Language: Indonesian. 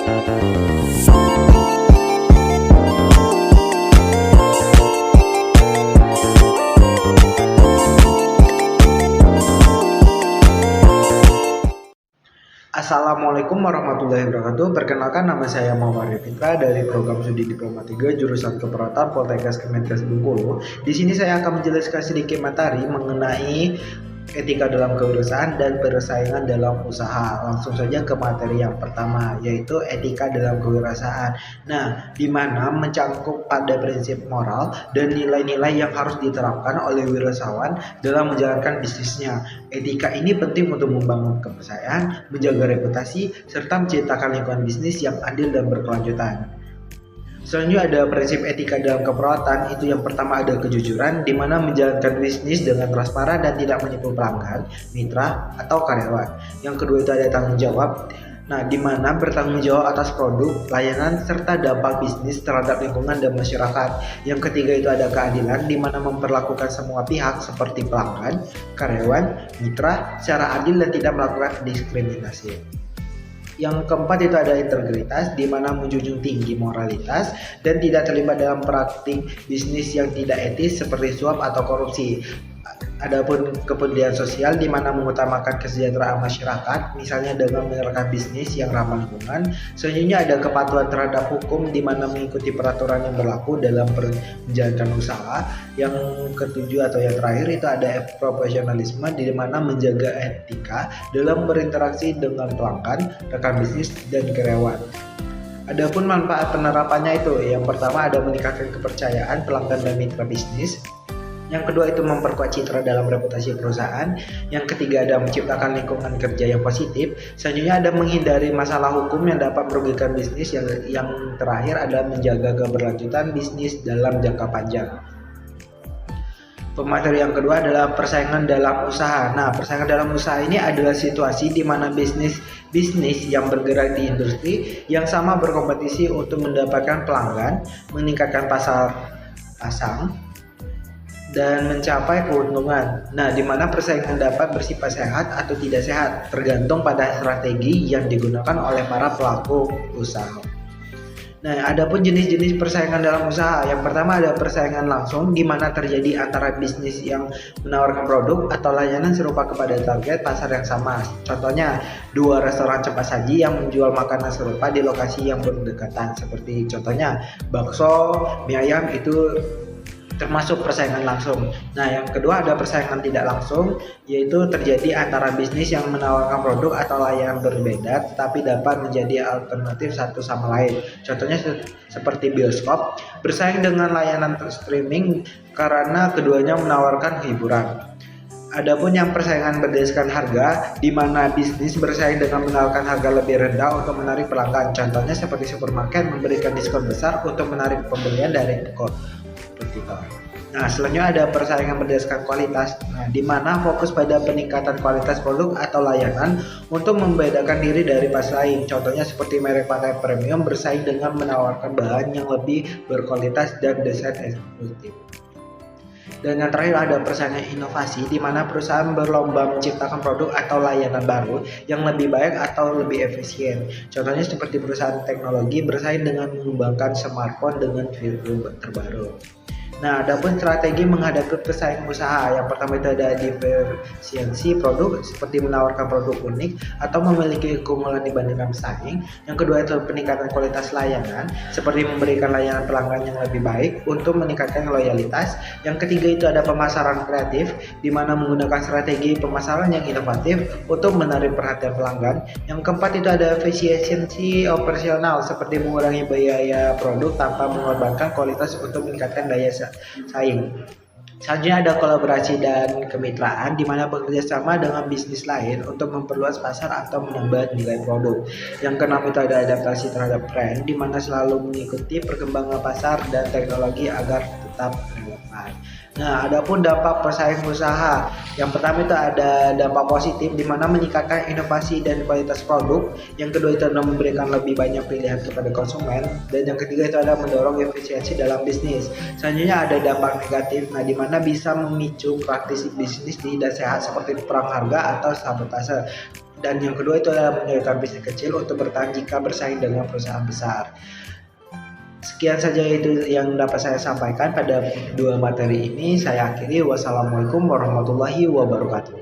Assalamualaikum warahmatullahi wabarakatuh. Perkenalkan, nama saya Muhammad Fitra dari program studi Diploma 3 jurusan Keperawatan Poltekkes Kemenkes Bengkulu. Di sini saya akan menjelaskan sedikit materi mengenai etika dalam kewirausahaan dan persaingan dalam usaha. Langsung saja ke materi yang pertama, yaitu etika dalam kewirausahaan. Nah, di mana mencangkup pada prinsip moral dan nilai-nilai yang harus diterapkan oleh wirausahawan dalam menjalankan bisnisnya. Etika ini penting untuk membangun kepercayaan, menjaga reputasi, serta menciptakan lingkungan bisnis yang adil dan berkelanjutan. Selanjutnya ada prinsip etika dalam keperawatan. Itu yang pertama ada kejujuran, di mana menjalankan bisnis dengan transparan dan tidak menipu pelanggan, mitra, atau karyawan. Yang kedua itu ada tanggung jawab. Nah, di mana bertanggung jawab atas produk, layanan, serta dampak bisnis terhadap lingkungan dan masyarakat. Yang ketiga itu ada keadilan, di mana memperlakukan semua pihak seperti pelanggan, karyawan, mitra secara adil dan tidak melakukan diskriminasi. Yang keempat itu ada integritas, di mana menjunjung tinggi moralitas dan tidak terlibat dalam praktik bisnis yang tidak etis seperti suap atau korupsi. Adapun kepedulian sosial, di mana mengutamakan kesejahteraan masyarakat, misalnya dengan menerapkan bisnis yang ramah lingkungan. Selanjutnya ada kepatuhan terhadap hukum, di mana mengikuti peraturan yang berlaku dalam menjalankan usaha. Yang ketujuh atau yang terakhir itu ada profesionalisme, di mana menjaga etika dalam berinteraksi dengan pelanggan, rekan bisnis, dan karyawan. Adapun manfaat penerapannya itu, yang pertama ada meningkatkan kepercayaan pelanggan dan mitra bisnis. Yang kedua itu memperkuat citra dalam reputasi perusahaan. Yang ketiga ada menciptakan lingkungan kerja yang positif. Selanjutnya ada menghindari masalah hukum yang dapat merugikan bisnis. Yang terakhir adalah menjaga keberlanjutan bisnis dalam jangka panjang. Pemateri yang kedua adalah persaingan dalam usaha. Nah, persaingan dalam usaha ini adalah situasi di mana bisnis yang bergerak di industri yang sama berkompetisi untuk mendapatkan pelanggan, meningkatkan pasar pasang, dan mencapai keuntungan. Nah, di mana persaingan dapat bersifat sehat atau tidak sehat, tergantung pada strategi yang digunakan oleh para pelaku usaha. Nah, adapun jenis-jenis persaingan dalam usaha. Yang pertama ada persaingan langsung, di mana terjadi antara bisnis yang menawarkan produk atau layanan serupa kepada target pasar yang sama. Contohnya, dua restoran cepat saji yang menjual makanan serupa di lokasi yang berdekatan. Seperti contohnya, bakso, mie ayam itu termasuk persaingan langsung. Nah, yang kedua ada persaingan tidak langsung, yaitu terjadi antara bisnis yang menawarkan produk atau layanan berbeda tetapi dapat menjadi alternatif satu sama lain. Contohnya seperti bioskop bersaing dengan layanan streaming karena keduanya menawarkan hiburan. Adapun yang persaingan berdasarkan harga, di mana bisnis bersaing dengan menawarkan harga lebih rendah untuk menarik pelanggan. Contohnya seperti supermarket memberikan diskon besar untuk menarik pembelian dari kompetitor. Nah, selanjutnya ada persaingan berdasarkan kualitas. Nah, di mana fokus pada peningkatan kualitas produk atau layanan untuk membedakan diri dari pesaing. Contohnya seperti merek pantai premium bersaing dengan menawarkan bahan yang lebih berkualitas dan desain eksklusif. Dan yang terakhir ada persaingan inovasi, di mana perusahaan berlomba menciptakan produk atau layanan baru yang lebih baik atau lebih efisien. Contohnya seperti perusahaan teknologi bersaing dengan mengembangkan smartphone dengan fitur terbaru. Nah, adapun strategi menghadapi pesaing usaha. Yang pertama itu ada diversifikasi produk, seperti menawarkan produk unik atau memiliki keunggulan dibandingkan pesaing. Yang kedua itu peningkatan kualitas layanan, seperti memberikan layanan pelanggan yang lebih baik untuk meningkatkan loyalitas. Yang ketiga itu ada pemasaran kreatif, di mana menggunakan strategi pemasaran yang inovatif untuk menarik perhatian pelanggan. Yang keempat itu ada efisiensi operasional, seperti mengurangi biaya produk tanpa mengorbankan kualitas untuk meningkatkan daya saing. Selanjutnya ada kolaborasi dan kemitraan, di mana bekerja sama dengan bisnis lain untuk memperluas pasar atau menambah nilai produk. Yang keenam itu ada adaptasi terhadap tren, di mana selalu mengikuti perkembangan pasar dan teknologi agar tetap relevan. Nah, adapun dampak persaing usaha. Yang pertama itu ada dampak positif, di mana meningkatkan inovasi dan kualitas produk. Yang kedua itu adalah memberikan lebih banyak pilihan kepada konsumen. Dan yang ketiga itu adalah mendorong efisiensi dalam bisnis. Selanjutnya ada dampak negatif, nah di mana bisa memicu praktik bisnis tidak sehat seperti perang harga atau sabotase. Dan yang kedua itu adalah mendirikan bisnis kecil untuk bertahan jika bersaing dengan perusahaan besar. Sekian saja itu yang dapat saya sampaikan pada dua materi ini. Saya akhiri. Wassalamualaikum warahmatullahi wabarakatuh.